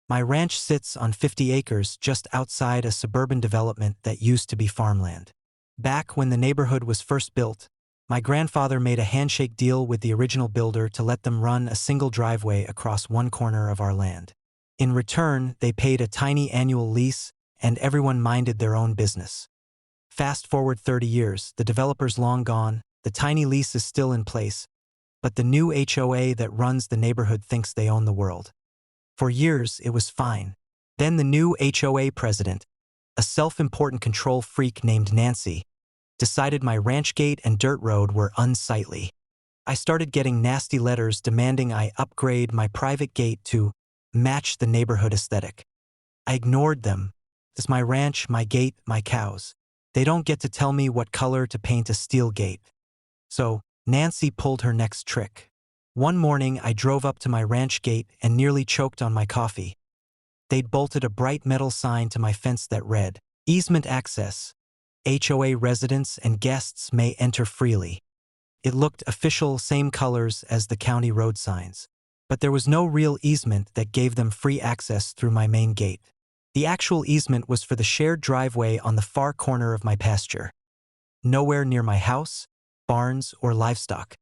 My ranch sits on 50 acres just outside a suburban development that used to be farmland. Back when the neighborhood was first built, my grandfather made a handshake deal with the original builder to let them run a single driveway across one corner of our land. In return, they paid a tiny annual lease, and everyone minded their own business. Fast forward 30 years, the developer's long gone, the tiny lease is still in place, but the new HOA that runs the neighborhood thinks they own the world. For years, it was fine. Then the new HOA president, a self-important control freak named Nancy, decided my ranch gate and dirt road were unsightly. I started getting nasty letters demanding I upgrade my private gate to match the neighborhood aesthetic. I ignored them. It's my ranch, my gate, my cows. They don't get to tell me what color to paint a steel gate. So, Nancy pulled her next trick. One morning, I drove up to my ranch gate and nearly choked on my coffee. They'd bolted a bright metal sign to my fence that read, "Easement access. HOA residents and guests may enter freely." It looked official, same colors as the county road signs. But there was no real easement that gave them free access through my main gate. The actual easement was for the shared driveway on the far corner of my pasture. Nowhere near my house, barns, or livestock.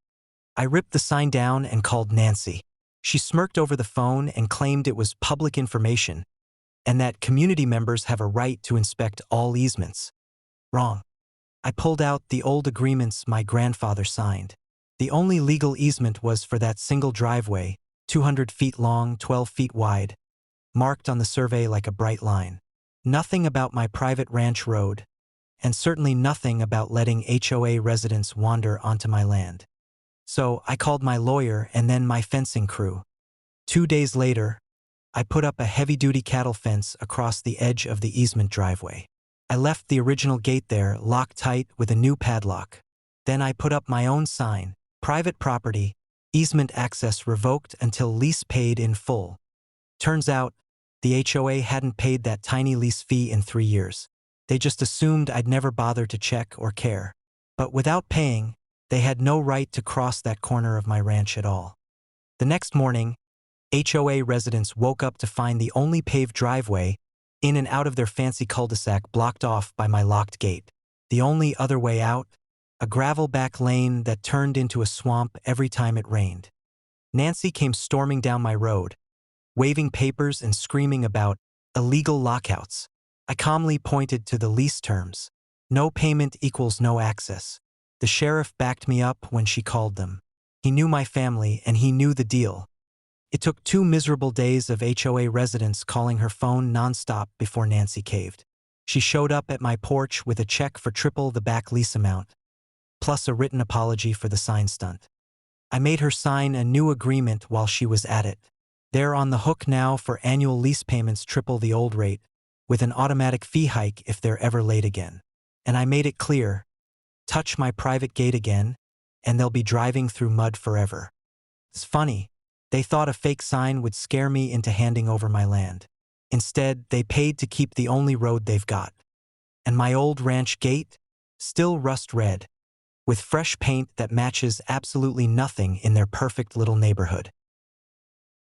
I ripped the sign down and called Nancy. She smirked over the phone and claimed it was public information, and that community members have a right to inspect all easements. Wrong. I pulled out the old agreements my grandfather signed. The only legal easement was for that single driveway, 200 feet long, 12 feet wide, marked on the survey like a bright line. Nothing about my private ranch road, and certainly nothing about letting HOA residents wander onto my land. So I called my lawyer and then my fencing crew. 2 days later, I put up a heavy-duty cattle fence across the edge of the easement driveway. I left the original gate there, locked tight with a new padlock. Then I put up my own sign, "Private property, easement access revoked until lease paid in full." Turns out, the HOA hadn't paid that tiny lease fee in 3 years. They just assumed I'd never bother to check or care. But without paying, they had no right to cross that corner of my ranch at all. The next morning, HOA residents woke up to find the only paved driveway in and out of their fancy cul-de-sac blocked off by my locked gate. The only other way out, a gravel back lane that turned into a swamp every time it rained. Nancy came storming down my road, waving papers and screaming about illegal lockouts. I calmly pointed to the lease terms. No payment equals no access. The sheriff backed me up when she called them. He knew my family and he knew the deal. It took 2 miserable days of HOA residents calling her phone nonstop before Nancy caved. She showed up at my porch with a check for triple the back lease amount, plus a written apology for the sign stunt. I made her sign a new agreement while she was at it. They're on the hook now for annual lease payments triple the old rate, with an automatic fee hike if they're ever late again. And I made it clear, touch my private gate again, and they'll be driving through mud forever. It's funny, they thought a fake sign would scare me into handing over my land. Instead, they paid to keep the only road they've got. And my old ranch gate? Still rust red, with fresh paint that matches absolutely nothing in their perfect little neighborhood.